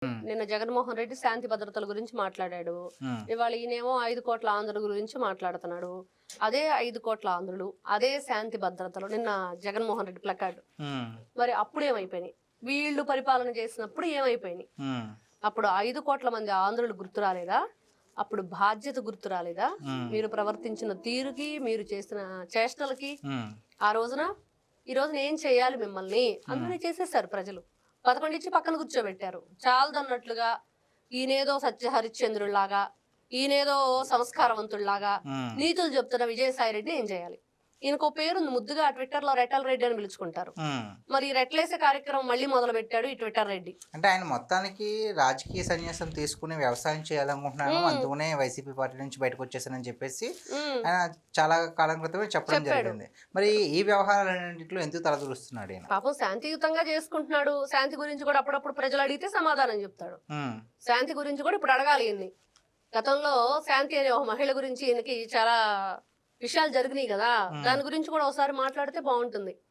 హ్మ్. నిన్న జగన్మోహన్ రెడ్డి శాంతి భద్రతల గురించి మాట్లాడాడు. హ్మ్. ఇవాళ ఈయనేమో 5 కోట్ల ఆంధ్రుల గురించి మాట్లాడుతున్నాడు. అదే 5 కోట్ల ఆంధ్రులు, అదే శాంతి భద్రతలు. నిన్న జగన్మోహన్ రెడ్డి ప్లకార్డ్. హ్మ్. మరి అప్పుడేమైపోయినాయి? వీళ్ళు పరిపాలన చేసినప్పుడు ఏమైపోయినాయి? హ్మ్. అప్పుడు 5 కోట్ల మంది ఆంధ్రులు గుర్తు రాలేదా? అప్పుడు బాధ్యత గుర్తు రాలేదా? హ్మ్. మీరు ప్రవర్తించిన తీరుకి, మీరు చేసిన చేష్టలకి హ్మ్. ఆ రోజున ఈ రోజున ఏం చేయాలి మిమ్మల్ని అందుకనే చేసేసారు ప్రజలు. 11 ఇచ్చి పక్కన కూర్చోబెట్టారు. చాలదన్నట్లుగా ఈయనేదో సత్య హరిశ్చంద్రుల్లాగా, ఈయనేదో సంస్కారవంతుల్లాగా హ్మ్. నీతులు చెప్తున్న విజయసాయి రెడ్డి ఏం చేయాలి? ఈయనకో పేరుంది, ముద్దుగా ట్విట్టర్లో రెట్టల రెడ్డి అని పిలుచుకుంటారు. హ్మ్. మరి ఈ రెట్లేసే కార్యక్రమం మళ్ళీ మొదలు పెట్టాడు ఈ ట్విట్టర్ రెడ్డి. అంటే ఆయన మొత్తానికి రాజకీయ సన్యాసం తీసుకుని వ్యవసాయం చేయాలనుకుంటున్నాను. ఉమ్, అందుకనే వైసీపీ పార్టీ నుంచి బయటకొచ్చేసానని చెప్పేసి ఉమ్, ఆయన చాలా కాలం క్రితమే చెప్పడం చెప్పాడు. జరిగింది. మరి ఈ వ్యవహారాలన్నింటిలో ఎందుకు తలదూరుస్తున్నాడు ఈయన? పాపం శాంతియుతంగా చేసుకుంటున్నాడు. శాంతి గురించి కూడా అప్పుడప్పుడు ప్రజలు అడిగితే సమాధానం చెప్తాడు. హ్మ్. శాంతి గురించి కూడా ఇప్పుడు అడగాలి ఈయన్ని. గతంలో శాంతి అనే ఒక మహిళ గురించి ఈయనకి చాలా విషయాలు జరిగినాయి కదా, హ్మ్. దాని గురించి కూడా ఒకసారి మాట్లాడితే బాగుంటుంది.